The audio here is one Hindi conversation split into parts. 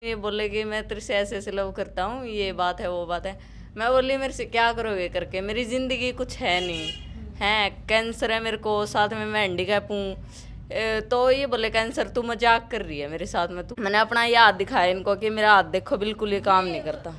ये बोले कि मैं तेरे से ऐसे ऐसे लव करता हूँ, ये बात है वो बात है। मैं बोली मेरे से क्या करोगे करके, मेरी जिंदगी कुछ है नहीं है, कैंसर है मेरे को, साथ में मैं हैंडीकैप हूँ। तो ये बोले कैंसर तू मजाक कर रही है मेरे साथ में। तू मैंने अपना ये हाथ दिखाया इनको कि मेरा हाथ देखो बिल्कुल ये काम नहीं करता।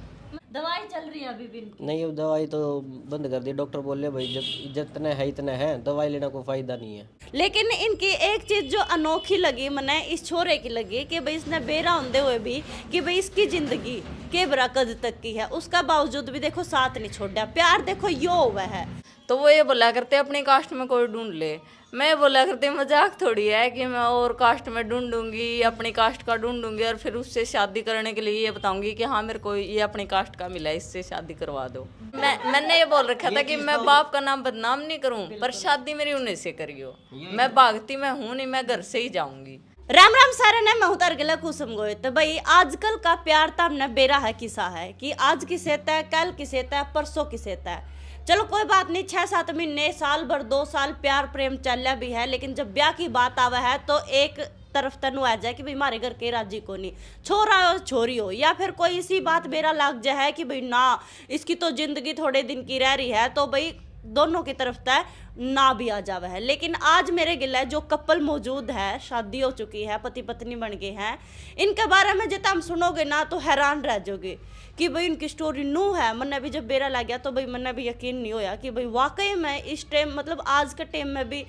दवाई चल रही है अभी भी इनकी? नहीं, अब दवाई तो बंद कर दी। डॉक्टर बोले भाई जब जितने है इतने हैं, दवाई लेना कोई फायदा नहीं है। लेकिन इनकी एक चीज जो अनोखी लगी मने इस छोरे की लगी कि भाई इसने बेरा होंदे हुए भी कि भाई इसकी जिंदगी के बरा कद तक की है, उसका बावजूद भी देखो साथ नहीं छोड़ा, प्यार देखो यो हुआ है। तो वो ये बोला करते अपनी कास्ट में कोई ढूंढ ले। मैं बोला करती मजाक थोड़ी है कि मैं और कास्ट में ढूंढूंगी, अपनी कास्ट का ढूंढूंगी और फिर उससे शादी करने के लिए ये बताऊंगी कि हाँ मेरे को ये अपनी कास्ट का मिला है, इससे शादी करवा दो। मैंने ये बोल रखा था कि मैं बाप का नाम बदनाम नहीं करूं, पर शादी मेरी उन्हीं से करियो। मैं भागती मैं हूं नहीं, मैं घर से ही जाऊंगी। राम राम सारे ने मैं उतर गला कुसुम गोए। तो भाई आजकल का प्यार तो हमने बेरा है किसा है कि आज किसे तय, कल किसे तय, परसों किसे तय। चलो कोई बात नहीं, 6-7 महीने, साल भर, 2 साल प्यार प्रेम चल भी है, लेकिन जब ब्याह की बात आवे है तो एक तरफ तनु आ जाए कि भाई हमारे घर के राजी को नहीं, छोरा हो छोरी हो, या फिर कोई इसी बात बेरा लग जाए है कि भाई ना इसकी तो जिंदगी थोड़े दिन की रह रही है, तो भाई दोनों की तरफ तय ना भी आ जावे है। लेकिन आज मेरे गिले जो कपल मौजूद है, शादी हो चुकी है, पति पत्नी बन गए हैं, इनके बारे में जितना हम सुनोगे ना तो हैरान रह जाओगे कि भाई इनकी स्टोरी नू है। मैंने भी जब बेरा लग गया तो भाई मैंने भी यकीन नहीं होया कि भाई वाकई में इस टाइम मतलब आज के टाइम में भी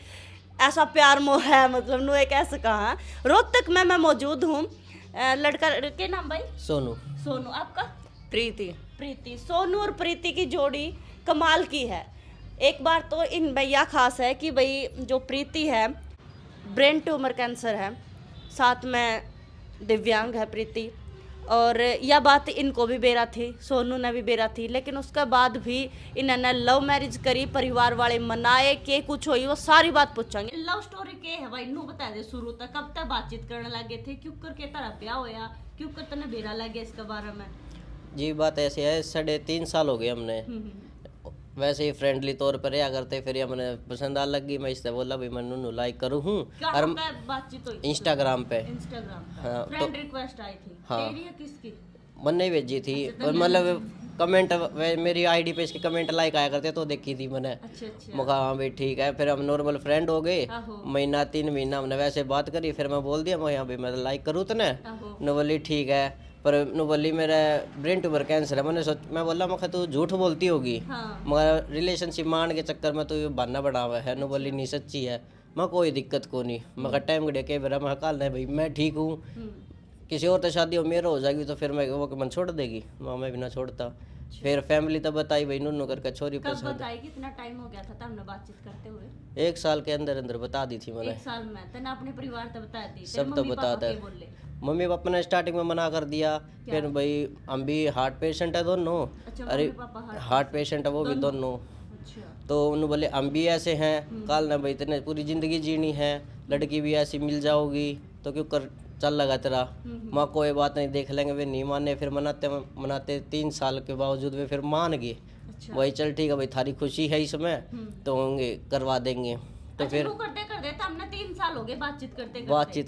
ऐसा प्यार मोह है, मतलब नू एक ऐसा कहा। रोहतक में मैं मौजूद हूँ। लड़का के नाम भाई सोनू। सोनू, आपका? प्रीति। प्रीति। सोनू और प्रीति की जोड़ी कमाल की है। एक बार तो इन भैया खास है कि भाई जो प्रीति है ब्रेन ट्यूमर कैंसर है, साथ में दिव्यांग है प्रीति, और यह बात इनको भी बेरा थी, सोनू ने भी बेरा थी, लेकिन उसके बाद भी इन्होंने लव मैरिज करी, परिवार वाले मनाए, के कुछ हुई वो सारी बात पूछेंगे। लव स्टोरी के है भाई नू बता दे शुरू तक, कब तक बातचीत करने लगे थे, क्यों करके तरह ब्याह होया, क्यों कर तने बेरा लगे इसके बारे में? जी बात ऐसी है, 3.5 साल हो गए हमने वैसे ही फ्रेंडली तौर पर रहा करते, फिर ये मैंने पसंद आ लगी, मैं इससे बोला भाई मैं नूनू लाइक करूँ हूँ। और बातचीत हुई इंस्टाग्राम पे। हाँ, फ्रेंड रिक्वेस्ट आई थी। हाँ, तेरी या किसकी? मैंने ही भेजी थी, और मतलब कमेंट मेरी आईडी पे इसके कमेंट लाइक आया करते तो देखी थी मैंने। अच्छा। मैं कहा हाँ भाई ठीक है, फिर हम नॉर्मल फ्रेंड हो गए। महीना 3 महीना हमने वैसे बात करी, फिर मैं बोल दिया मैं यहाँ भाई मैं लाइक करूँ तो न बोली ठीक है, पर नु बोली मेरा ब्रेन ट्यूमर कैंसर है। मैं बोला मैं तू झूठ बोलती होगी, मगर रिलेशनशिप मान के चक्कर में तो ये बहाना बढ़ा हुआ है। नु बोली नहीं सच्ची है। मैं कोई दिक्कत को नहीं, मैं टाइम गड़े के बेरा मैं कल नहीं भाई मैं ठीक हूँ, किसी और तो शादी हो मेरा हो जाएगी तो फिर मैं वो मन छोड़ देगी, मैं भी ना छोड़ता। फिर फैमिली तो बताई भाई नूनू करके छोरी पसंद। कब बताई? कितना टाइम हो गया था हमने बातचीत करते हुए? 1 साल के अंदर अंदर बता दी थी मैंने। 1 साल में तने अपने परिवार तो बता दी? सब तो बताता है। मम्मी पापा ने स्टार्टिंग में मना कर दिया, फिर भाई हम भी हार्ट पेशेंट है दोनों। अरे हार्ट पेशेंट है वो भी दोनों। तो उन्होंने बोले हम भी ऐसे हैं, कल ना भाई तेने पूरी जिंदगी जीनी है, लड़की भी ऐसी मिल जाओगी तो क्यों कर चल लगा तेरा। माँ कोई बात नहीं देख लेंगे। वे नहीं माने, फिर मनाते 3 साल के बावजूद वे फिर मान गए। वही चल ठीक है भाई थारी खुशी है इसमें तो होंगे करवा देंगे। तो फिर करते करते तो हमने 3 साल हो गए बातचीत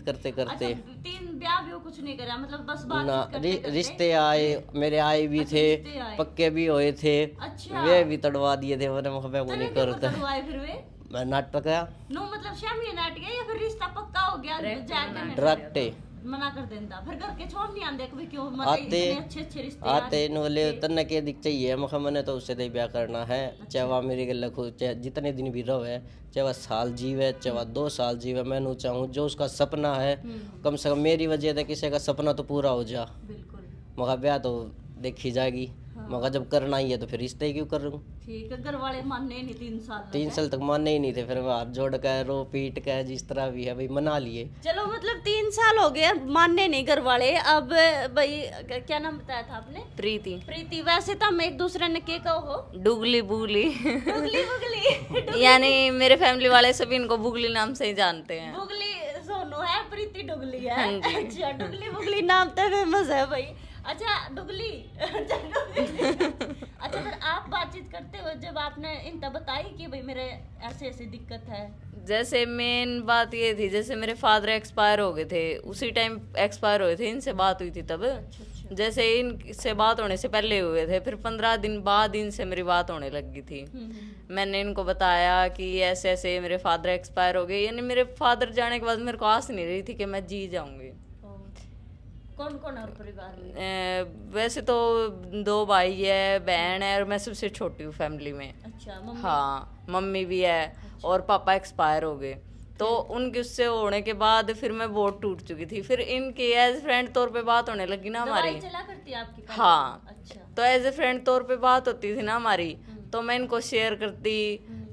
करते करते 3 ब्याह भी कुछ नहीं करा, मतलब बस ना बातचीत करते रिश्ते आए, मेरे आए भी थे, पक्के भी हुए थे, वे भी तड़वा दिए थे। मैंने वो नहीं करता फिर वे मैं नाटक है नो मतलब शामी नाटक है या फिर रिश्ता पक्का हो गया डायरेक्ट मना कर देंदा, फिर घर के छोड़ नहीं आंदे कभी क्यों, मतलब आते इतने अच्छे रिश्ते आते बोले तन्ने के दिख चाहिए मैंने तो उससे तो ब्याह करना है। चाहे वह मेरी गल खुद चाहे जितने दिन भी रहे, चाहे वह साल जीवे चाहे वह 2 साल जीवे, मैं नू चाहूँ जो उसका सपना है कम से कम मेरी वजह से किसी का सपना तो पूरा हो जा। मगर ब्याह तो देखी जाएगी, मगर जब करना ही है तो फिर रिश्ते ही क्यों कर लूँ। ठीक है, घर वाले मानने नहीं 3 साल तक मानने ही नहीं थे, फिर हाथ जोड़ कर रो पीट कर जिस तरह भी है भाई मना लिए। चलो मतलब 3 साल हो गए मानने नहीं घर वाले। अब भाई क्या नाम बताया था आपने? प्रीति। वैसे तो हम एक दूसरे ने के कहो हो डुगली बुगली बुगली यानी मेरे फैमिली वाले सभी इनको बुगली नाम से ही जानते हैं। बुगली सोनू है, प्रीति डुगली है। अच्छा डुगली बुगली नाम तो फेमस है भाई। अच्छा डुगली अच्छा, फिर आप बातचीत करते हो जब आपने इनका बताई कि भाई मेरे ऐसे ऐसे दिक्कत है? जैसे मेन बात ये थी, जैसे मेरे फादर एक्सपायर हो गए थे, उसी टाइम एक्सपायर हुए थे, इनसे बात हुई थी तब। जैसे इनसे बात होने से पहले हुए थे, फिर 15 दिन बाद इनसे मेरी बात होने लगी थी। मैंने इनको बताया कि ऐसे ऐसे मेरे फादर एक्सपायर हो गए, यानी मेरे फादर जाने के बाद मेरे को आस नहीं रही थी कि मैं जी जाऊंगी। कौन कौन और परिवार में? वैसे तो 2 भाई है, बहन है, और मैं सबसे छोटी हूँ फैमिली में। अच्छा, मम्मी? हाँ, मम्मी भी है और पापा एक्सपायर हो गए। तो उनके उससे होने के बाद फिर मैं बहुत टूट चुकी थी। फिर इनके एज फ्रेंड तौर पे बात होने लगी ना हमारी। दवाई चला करती है आपकी पहले? हाँ, अच्छा। तो एज ए फ्रेंड तौर पे बात होती थी ना हमारी, तो मैं इनको शेयर करती।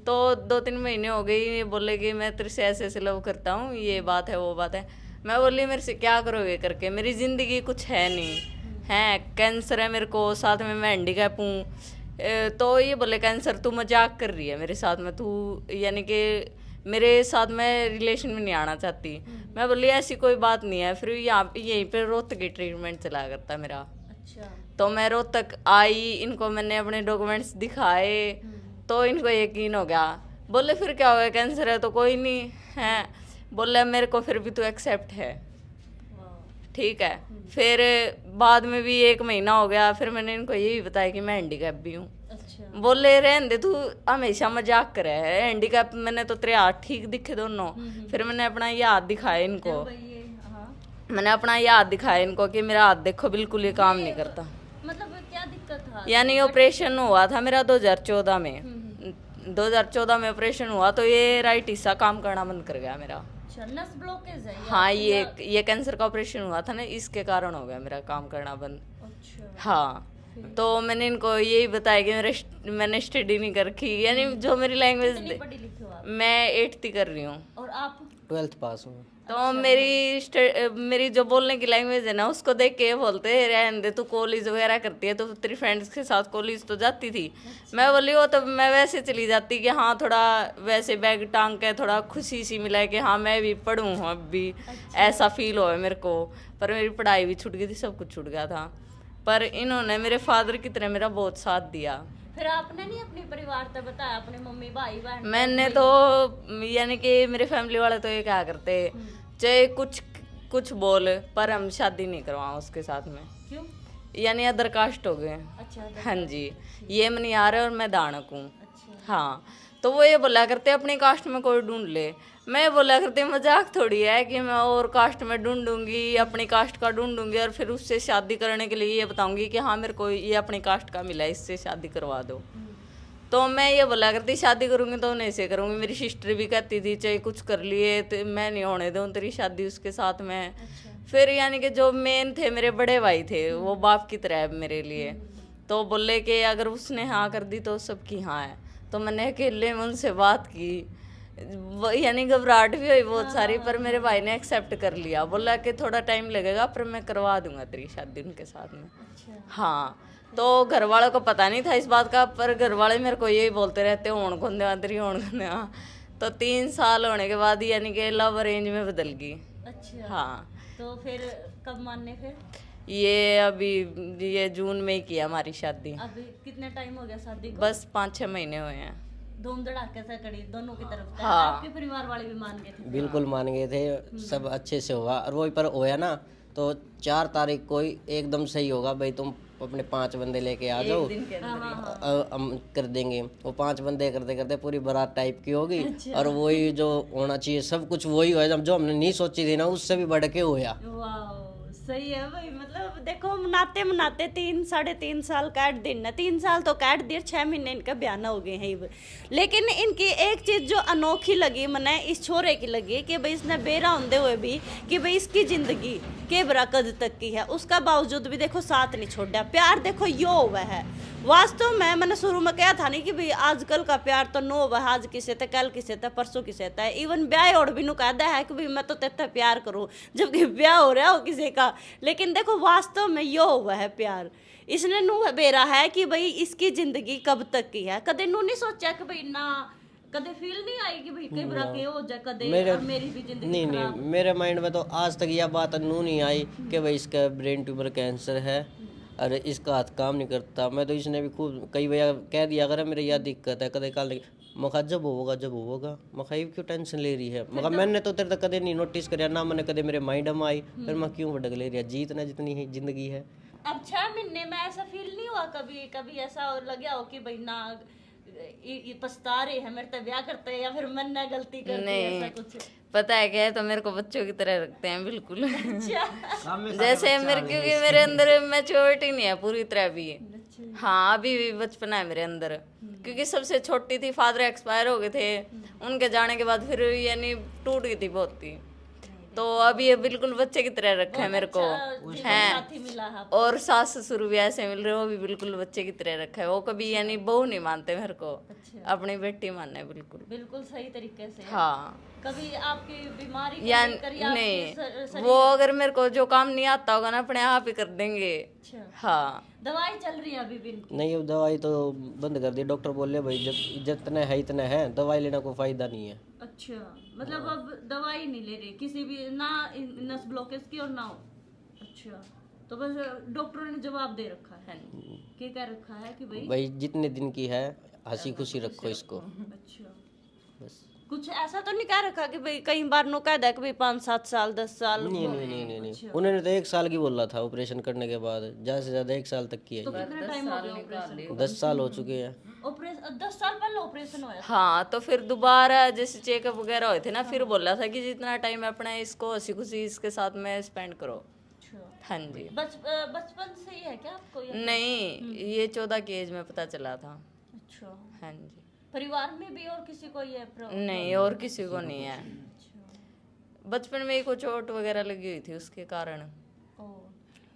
तो 2-3 महीने हो गए, ये बोले कि मैं तेरे से ऐसे ऐसे लव करता हूँ, ये बात है वो बात है। मैं बोली मेरे से क्या करोगे करके, मेरी जिंदगी कुछ है नहीं है, कैंसर है मेरे को, साथ में मैं हैंडीकैप हूँ। तो ये बोले कैंसर, तू मजाक कर रही है मेरे साथ में, तू यानी कि मेरे साथ में रिलेशन में नहीं आना चाहती। मैं बोली ऐसी कोई बात नहीं है। फिर यहाँ यहीं पे रोहतक की ट्रीटमेंट चला करता मेरा। अच्छा। तो मैं रोहतक आई, इनको मैंने अपने डॉक्यूमेंट्स दिखाए, तो इनको यकीन हो गया। बोले फिर क्या हो गया, कैंसर है तो कोई नहीं है। बोले मेरे को फिर भी तू एक्सेप्ट है, ठीक है। फिर बाद में भी 1 महीना हो गया, फिर मैंने इनको यही बताया कि मैं हैंडीकैप भी हूँ। अच्छा। बोले रहने दे, तू हमेशा मजाक करे है, हैंडीकैप मैंने तो तेरे हाथ ठीक दिखे दोनों। फिर मैंने अपना ये हाथ दिखाया इनको, मैंने अपना ये हाथ दिखाया इनको कि मेरा हाथ देखो बिल्कुल ये काम नहीं करता। मतलब क्या दिक्कत था? यानी ऑपरेशन हुआ था मेरा 2014 में। 2014 में ऑपरेशन हुआ तो ये राइट हिस्सा काम करना बंद कर गया मेरा। अच्छा, नस ब्लॉकेज है? हाँ, ये कैंसर का ऑपरेशन हुआ था ना, इसके कारण हो गया मेरा काम करना बंद। अच्छा। हाँ, तो मैंने इनको यही बताया कि मैंने स्टडी नहीं कर रखी, यानी जो मेरी लैंग्वेज, पढ़ी लिखी हो आप? मैं 8th कर रही हूँ। और आप? 12th पास हूँ। तो मेरी जो बोलने की लैंग्वेज है ना, उसको देख के बोलते हैं रहने दे, तू कॉलेज वगैरह करती है तो तेरी फ्रेंड्स के साथ कॉलेज तो जाती थी। मैं बोली वो तो मैं वैसे चली जाती कि हाँ थोड़ा वैसे बैग टांग के थोड़ा खुशी सी मिला कि हाँ मैं भी पढ़ूँ अब भी, ऐसा फील हो मेरे को। पर मेरी पढ़ाई भी छूट गई थी, सब कुछ छूट गया था। पर इन्होंने मेरे फादर की तरह मेरा बहुत साथ दिया। फिर आपने नहीं अपने परिवार तक बताया, अपने मम्मी भाई बहन? मैंने तो यानी कि मेरे फैमिली वाले तो ये क्या करते, चाहे कुछ बोल, पर हम शादी नहीं करवाओ उसके साथ में। क्यों? यानी अदर कास्ट हो गए। अच्छा। हाँ जी, ये मनियार है और मैं दानक हूँ। अच्छा। हाँ, तो वो ये बोला करते अपनी कास्ट में कोई ढूंढ ले। मैं बोला करती मजाक थोड़ी है कि मैं और कास्ट में ढूंढूंगी, अपनी कास्ट का ढूंढूंगी और फिर उससे शादी करने के लिए ये बताऊंगी कि हाँ मेरे को ये अपनी कास्ट का मिला है, इससे शादी करवा दो। तो मैं ये बोला करती शादी करूंगी तो उन्हें से करूंगी। मेरी सिस्टर भी कहती थी चाहे कुछ कर लिए तो मैं नहीं होने दूँ तेरी शादी उसके साथ में। अच्छा। फिर यानी कि जो मेन थे मेरे बड़े भाई थे, वो बाप की तरह है मेरे लिए। तो बोले कि अगर उसने हाँ कर दी तो सबकी हाँ है। तो मैंने अकेले में उनसे बात की, यानी घबराहट भी हुई बहुत सारी, पर मेरे भाई ने एक्सेप्ट कर लिया। बोला कि थोड़ा टाइम लगेगा पर मैं करवा दूंगा तेरी शादी उनके साथ में। अच्छा। हाँ, तो घर वालों को पता नहीं था इस बात का, पर घर वाले मेरे को यही बोलते रहते होण को देवा तेरी होण को देवा। तो 3 साल होने के बाद यानी कि लव अरेंज में बदल गई। अच्छा। हाँ, तो फिर कब मानने? फिर ये अभी ये जून में ही किया हमारी शादी। अभी कितने टाइम हो गया शादी को? बस 5-6 महीने हुए हैं। धूम धड़ाके से करी दोनों की तरफ से? हाँ। आपके परिवार वाले भी मान गए थे? बिल्कुल मान गए थे, सब अच्छे से होगा। और वही पर होया ना, तो 4 तारीख को ही एकदम सही होगा भाई, तुम अपने 5 बंदे लेके आ जाओ, दिन के अंदर हम कर देंगे। वो 5 बंदे करते करते पूरी बारात टाइप की होगी। और वही जो होना चाहिए सब कुछ वही हुआ, जो हमने नहीं सोची थी ना उससे भी बढ़ के होया। वाह, सही है भाई। मतलब देखो मनाते मनाते 3-3.5 साल काट दिन ना, 3 साल तो काट दिए, 6 महीने इनका बयाना हो गए हैं। लेकिन इनकी एक चीज जो अनोखी लगी मने इस छोरे की लगी कि भाई इसने बेरा होंदे हुए भी कि भाई इसकी जिंदगी के बरा कद तक की है, उसका बावजूद भी देखो साथ नहीं छोड़ा। प्यार देखो यो हुआ है वास्तव में। मैंने शुरू में कहा था नहीं कि भाई आजकल का प्यार तो नो हुआ, आज किसे थे, कल किसे थे, परसों किसे था। इवन ब्याह और भी नु कहता है कि भाई मैं तो तेरे प्यार करूं, जबकि ब्याह हो रहा हो किसी का। लेकिन देखो वास्तव में यो हुआ है प्यार। इसने नु बेरा है कि भाई इसकी जिंदगी कब तक की है। कदे नु नहीं सोचा कि भाई ना, कदे फील नहीं आई कि भाई कई बार के हो जाए कदे मेरी भी जिंदगी नहीं, मेरे माइंड में तो आज तक यह बात नू नहीं आई कि भाई इसका ब्रेन ट्यूमर कैंसर है। अरे इसका हाथ काम नहीं करता। मैं तो इसने भी खूब कई भैया कह दिया अगर मेरे यह दिक्कत है कदे काल मखा जब होगा मखा ये क्यों टेंशन ले रही है मखा मैंने तो तेरे तक कदे नहीं नोटिस करिया ना मैंने कदे मेरे माइंड में आई फिर मैं क्यों भटक ले रही है जीतना जितनी ही जिंदगी है। अब 6 महीने में ऐसा फील नहीं हुआ कभी कभी ऐसा और लगा हो कि भाई ना ये पछता रहे हैं मेरे तो ब्याह करते हैं या फिर मन ने गलती कर दी ऐसा कुछ? पता है क्या है, तो मेरे को बच्चों की तरह रखते हैं बिल्कुल। अच्छा। जैसे मेरे, क्योंकि मेरे अंदर मैच्योरिटी नहीं है पूरी तरह भी। हाँ अभी भी बचपना है मेरे अंदर, क्योंकि सबसे छोटी थी, फादर एक्सपायर हो गए थे, उनके जाने के बाद फिर यानी टूट गई थी बहुत थी। तो अभी ये बिल्कुल बच्चे की तरह रखा है मेरे को साथी मिला है। और सास ससुर भी ऐसे मिल रहे हो, वो भी बिल्कुल बच्चे की तरह रखा है। वो कभी यानी बहू नहीं मानते मेरे को, अपनी बेटी मानना है बिल्कुल। बिल्कुल सही तरीके से। हाँ कभी आपकी बीमारी को या लेकर या नहीं, वो अगर मेरे को जो काम नहीं आता होगा ना अपने आप ही कर देंगे। अच्छा। हाँ दवाई चल रही है अभी भी इनकी? नहीं अब दवाई तो बंद कर दी। डॉक्टर बोले भाई जब जितने है इतने हैं, दवाई लेना कोई फायदा नहीं है। अच्छा, मतलब अब दवाई नहीं ले रही किसी भी, ना नस ब्लॉकेज की और ना हो। अच्छा, तो बस डॉक्टरों ने जवाब दे रखा है क्या कह रखा है कि भाई जितने दिन की है हंसी खुशी रखो इसको। अच्छा, बस कुछ ऐसा तो नहीं कह रखा कि भाई कई बार नो कह दे कि भाई 5-7 साल 10 साल? नहीं उन्होंने तो 1 साल की बोला था ऑपरेशन करने के बाद, ज्यादा से ज्यादा 1 साल तक की है। तो कितना टाइम हो गया ऑपरेशन? 10 साल हो चुके हैं। ऑपरेशन 10 साल पहले ऑपरेशन हुआ? हाँ, तो फिर दोबारा जैसे चेकअप वगैरह हुए थे ना, फिर बोला था कि जितना टाइम अपना इसको हंसी खुशी इसके साथ में स्पेंड करो। हाँ जी। बचपन से ही है क्या आपको ये? नहीं, ये 14 की एज में पता चला था। अच्छा। हाँ जी। परिवार में भी और किसी को ये नहीं, और किसी को नहीं है। बचपन में ही कुछ चोट वगैरह लगी हुई थी, उसके कारण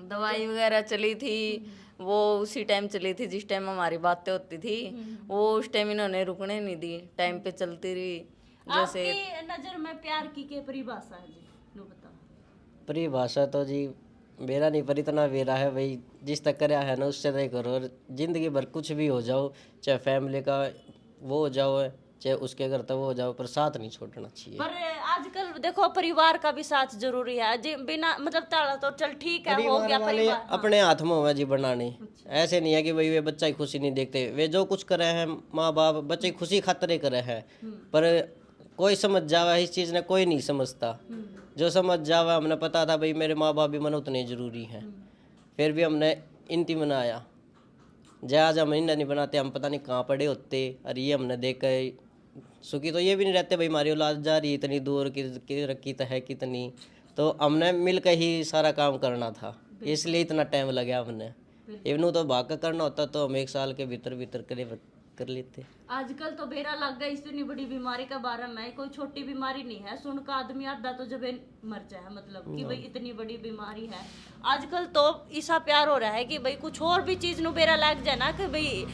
दवाई वगैरह चली थी। वो उसी टाइम चली थी जिस टाइम हमारी बातें होती थी, वो उस टाइम इन्होंने रुकने नहीं दी, टाइम पे चलती रही। जैसे आपकी नजर में प्यार की क्या परिभाषा है जी, लो बताओ। परिभाषा तो जी मेरा नहीं पर इतना मेरा है भाई, जिस तक कराया है ना उससे तय करो। और जिंदगी भर कुछ भी हो जाओ, चाहे फैमिली का वो हो जाओ चाहे उसके घर तक वो हो जाओ, पर साथ नहीं छोड़ना चाहिए। पर आजकल देखो परिवार का भी साथ जरूरी है जी, बिना मतलब ताला तो चल ठीक है हो गया परिवार अपने हाथ में हुआ जी बनाने। ऐसे नहीं है कि भाई वे बच्चा की खुशी नहीं देखते, वे जो कुछ करे हैं माँ बाप बच्चे की खुशी खातिर करे हैं। पर कोई समझ जावा इस चीज ने कोई नहीं समझता। जो समझ जावा, हमने पता था भाई मेरे माँ बाप भी मन उतने जरूरी हैं, फिर भी हमने इनती मनाया। जहाज हम इंडिया नहीं बनाते, हम पता नहीं कहाँ पड़े होते। और ये हमने देख कर सुखी तो ये भी नहीं रहते भाई हमारी औलाद जा रही इतनी दूर की रखी तो है कितनी। तो हमने मिलकर ही सारा काम करना था, इसलिए इतना टाइम लगा हमने। इवनू तो भाग कर करना होता तो हम 1 साल के भीतर कर लेते। आजकल तो बेरा लग गया इतनी बड़ी बीमारी का बारे में, कोई छोटी बीमारी नहीं है। सुन का आदमी आधा तो जब मर जाए, मतलब कि भाई इतनी बड़ी बीमारी है। आजकल तो ऐसा प्यार हो रहा है कि भाई कुछ और भी चीज नु बेरा लग जाए ना, कि भाई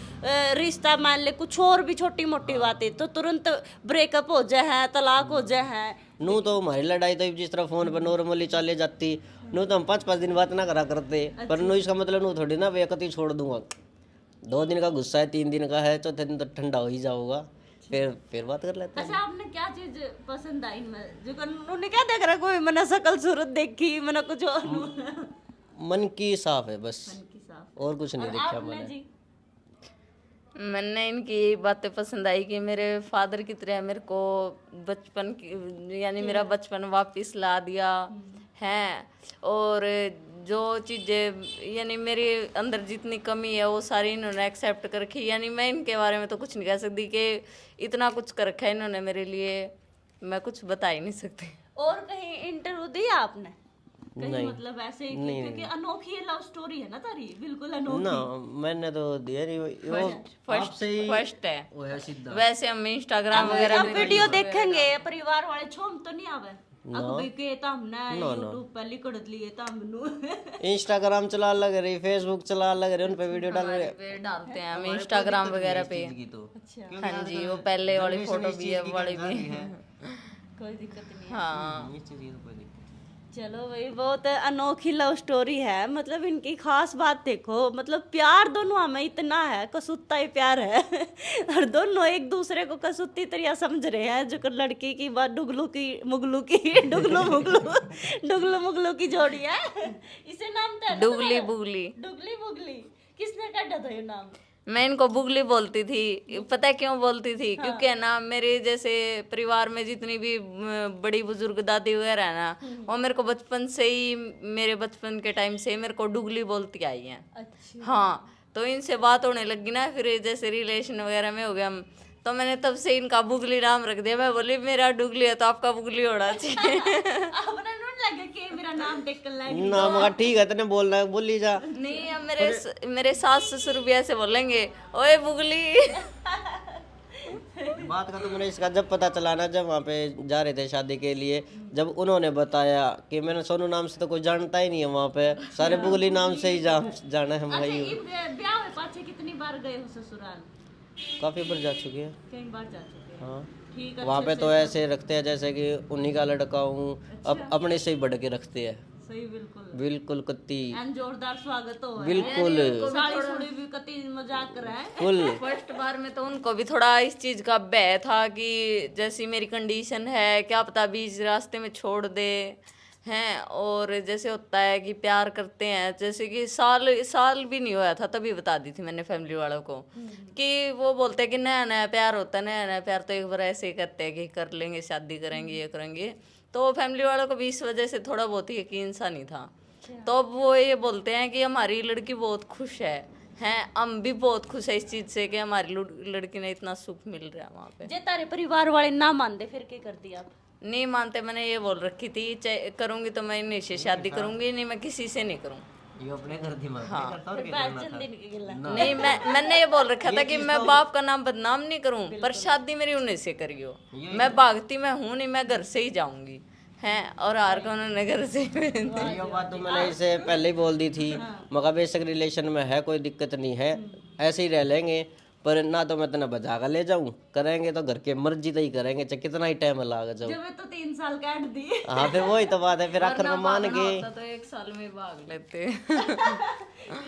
रिश्ता मान ले कुछ और भी छोटी मोटी बातें तो तुरंत ब्रेकअप हो जाए है, तलाक हो जाए है। नू तो हमारी लड़ाई तो जिस तरह फोन पर नॉर्मली चले जाती, नू तो हम 5-5 दिन बात ना करा करते। पर नू इसका मतलब नू थोड़ी ना वे कति छोड़ दूंगा। 2 दिन का गुस्सा है, 3 दिन का है, चौथे दिन तो ठंडा हो ही जाओगा, फिर बात कर लेते हैं। अच्छा, आपने क्या चीज पसंद आई इनमें जो उन्होंने क्या देख रहा, कोई मैंने शकल सूरत देखी, मैंने कुछ और मन की साफ है बस, मन की साफ। और कुछ नहीं देखा आपने मैंने। जी? मैंने इनकी यही बातें पसंद आई कि मेरे फादर की तरह मेरे को बचपन की यानी मेरा बचपन वापस ला दिया है। और जो चीज़ें यानी मेरे अंदर जितनी कमी है वो सारी इन्होंने एक्सेप्ट कर रखी। यानी मैं इनके बारे में तो कुछ नहीं कह सकती कि इतना कुछ कर रखा है इन्होंने मेरे लिए, मैं कुछ बता ही नहीं सकती। और कहीं इंटरव्यू दिया आपने कहीं, मतलब ऐसे ही क्योंकि अनोखी लव स्टोरी है ना तारी, बिल्कुल अनोखी ना मैंने तो दिया नहीं। वो फर्स्ट है वो है सीधा। वैसे हम इंस्टाग्राम वगैरह अब वीडियो देखेंगे परिवार वाले छोम तो नहीं आवे अब भी के ता हमने YouTube पे लिख लिए ता हमनु इंस्टाग्राम चला लग रही, फेसबुक चला लग रही, उन पे वीडियो डाल रहे पे डालते हैं हम इंस्टाग्राम वगैरह पे। अच्छा, हाँ जी, वो पहले वाली फोटो भी है, वाली भी है। कोई दिक्कत नहीं है। हाँ चलो भाई, बहुत अनोखी लव स्टोरी है। मतलब इनकी खास बात देखो, मतलब प्यार दोनों हमें इतना है, कसूता ही प्यार है और दोनों एक दूसरे को कसूती तरह समझ रहे हैं। जो लड़की की बात डुगलू की मुगलू की डुगलू मुगलू डुगलू मुगलू की जोड़ी है, इसे नाम था डुगली बुगली। डुगली बुगली। क्या था ये नाम? मैं इनको बुगली बोलती थी। पता है क्यों बोलती थी? क्योंकि है ना मेरे जैसे परिवार में जितनी भी बड़ी बुजुर्ग दादी वगैरह है ना, वो मेरे को बचपन से ही, मेरे बचपन के टाइम से मेरे को डुगली बोलती आई हैं। अच्छा। हाँ, तो इनसे बात होने लगी ना, फिर जैसे रिलेशन वगैरह में हो गया, तो मैंने तब से इनका बुगली नाम रख दिया। मैं बोली मेरा डुगली है तो आपका बुगली होना चाहिए। आपने नोट लगे कि मेरा नाम टेक कर लाएगी। नाम का ठीक है, तने बोलना है बोली जा। नहीं, अब मेरे सास ससुर भी ऐसे बोलेंगे, ओए बुगली। बात का तो मैंने इसका जब पता चला ना, जब वहाँ पे जा रहे थे शादी के लिए, जब उन्होंने बताया कि मैंने सोनू नाम से तो कोई जानता ही नहीं है वहाँ पे, सारे बुगली नाम से ही जाना है भाई। ब्याह में पाछे कितनी बार गए हो ससुराल? काफी बार जा चुके हैं। कई बार जा चुके हैं। हाँ, ठीक है। वहाँ पे तो ऐसे रखते हैं जैसे कि उन्हीं का लड़का हूँ, अब अपने से ही बढ़ के रखते हैं। सही, बिल्कुल। बिल्कुल कत्ती, एंड जोरदार स्वागत हो। बिल्कुल साड़ी सुड़ी भी कति मजाक कर रहा है। फुल। फर्स्ट बार में तो उनको भी थोड़ा इस चीज का भय था कि जैसी मेरी कंडीशन है, क्या पता बीच रास्ते में छोड़ दे हैं। और जैसे होता है कि प्यार करते हैं, जैसे कि साल भी नहीं हुआ था तभी बता दी थी मैंने फैमिली वालों को, कि वो बोलते हैं कि नया नया प्यार होता है, नया नया प्यार तो एक बार ऐसे ही करते हैं कि कर लेंगे, शादी करेंगे, ये करेंगे। तो फैमिली वालों को भी इस वजह से थोड़ा बहुत ही यकीन सा नहीं था। तो अब वो ये बोलते हैं कि हमारी लड़की बहुत खुश है, हैं, हम भी बहुत खुश है इस चीज से कि हमारी लड़की ने इतना सुख मिल रहा है वहाँ पे। जे तारे परिवार वाले ना मानते फिर क्या कर दिया आप? नहीं मानते, मैंने ये बोल रखी थी करूंगी तो मैं इन्हीं से शादी करूंगी, नहीं मैं किसी से नहीं करूँ। ये अपने घर दिमाग नहीं, मैंने ये बोल रखा था कि मैं बाप का नाम बदनाम नहीं करूं, पर शादी मेरी उन्हीं से करियो। मैं भागती मैं हूं नहीं, मैं घर से ही जाऊंगी, हैं। और हार को उन्होंने घर से ये बात तो मैंने इसे पहले ही बोल दी थी, मगर बेशक रिलेशन में है कोई दिक्कत नहीं है, ऐसे ही रह लेंगे, पर ना तो मैं तना बजा कर ले जाऊं, करेंगे तो घर के मर्जी तो ही करेंगे, चाहे कितना ही टाइम लगा जाऊं। जब तो 3 साल काट दी। हाँ, फिर वही तो बात है, फिर आखिर में मान गए। तो 1 साल में भाग लेते।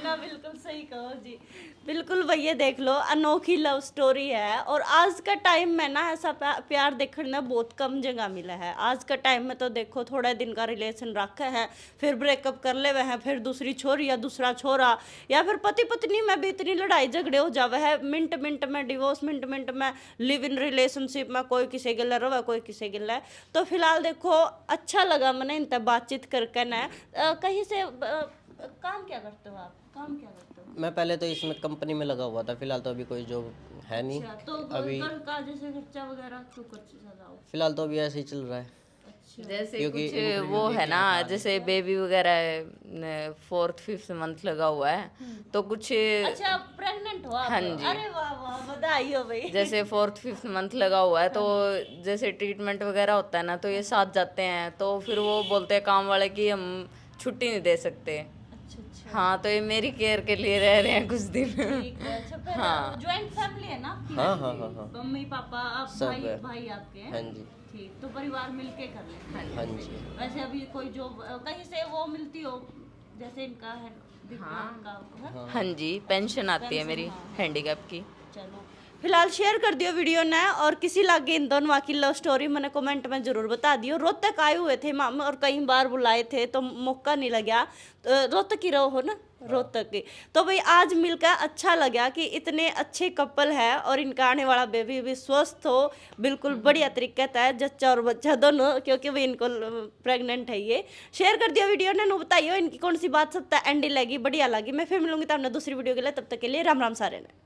ना, बिल्कुल सही कहो जी। बिल्कुल भैया देख लो, अनोखी लव स्टोरी है। और आज का टाइम में ना ऐसा प्यार देखने में बहुत कम जगह मिला है। आज का टाइम में तो देखो थोड़े दिन का रिलेशन रखे हैं, फिर ब्रेकअप कर ले हैं, फिर दूसरी छोरी या दूसरा छोरा, या फिर पति पत्नी में भी इतनी लड़ाई झगड़े हो जावे है, मिनट मिनट में डिवोर्स, मिनट मिनट में लिव इन रिलेशनशिप में, कोई किसी गिला रहा कोई किसी गिला है। तो फिलहाल देखो अच्छा लगा मैंने इनसे बातचीत करके ना। कहीं से काम क्या करते हो आप? काम क्या करते हो? मैं पहले तो इसमें कंपनी में लगा हुआ था, फिलहाल तो अभी कोई जॉब है नहीं। अच्छा, तो अभी घर का जैसे खर्चा वगैरह तो कुछ सजाओ? फिलहाल तो अभी ऐसे ही चल रहा है। जैसे कुछ वो है ना, जैसे बेबी वगैरह 4th 5th मंथ लगा हुआ है, तो कुछ अच्छा, प्रेग्नेंट हो आप? हाँ जी। अरे वाह वाह, बधाई हो भाई। जैसे 4th 5th मंथ लगा हुआ है, तो जैसे ट्रीटमेंट वगैरह होता है ना, तो ये साथ जाते हैं, तो फिर वो बोलते हैं काम वाले कि हम छुट्टी नहीं दे सकते। अच्छा, हाँ, तो ये मेरी केयर के लिए रह रहे हैं कुछ दिन। ठीक है। अच्छा, फिर ज्वाइंट फैमिली है ना आपकी? हाँ हाँ हाँ हाँ मम्मी पापा आप सब भाई है। भाई आपके हैं? हाँ जी, ठीक, तो परिवार मिलके कर लेते। हाँ जी। वैसे अभी कोई जो कहीं से वो मिलती हो, जैसे इनका है दिव्यांग का है? हाँ जी, पेंशन आती है मेरी हैंडीकैप की। चलो, फिलहाल शेयर कर दियो वीडियो ने, और किसी लागे इन दोनों की लव स्टोरी मैंने कमेंट में जरूर बता दियो। रोहतक आए हुए थे मामा और कई बार बुलाए थे तो मौका नहीं लगा। तो रोहतक की रहो हो ना, रोहतक की। तो भाई आज मिलकर अच्छा लगा कि इतने अच्छे कपल है, और इनका आने वाला बेबी भी स्वस्थ हो, बिल्कुल बढ़िया तरीके से है, जच्चा और बच्चा दोनों, क्योंकि भाई इनको प्रेग्नेंट है। ये शेयर कर दिया वीडियो ने, बताइए इनकी कौन सी बात सबसे एंडी लगी, बढ़िया लगी। मैं फिर मिलूंगी तो आपने दूसरी वीडियो के लिए, तब तक के लिए राम राम सारे ने।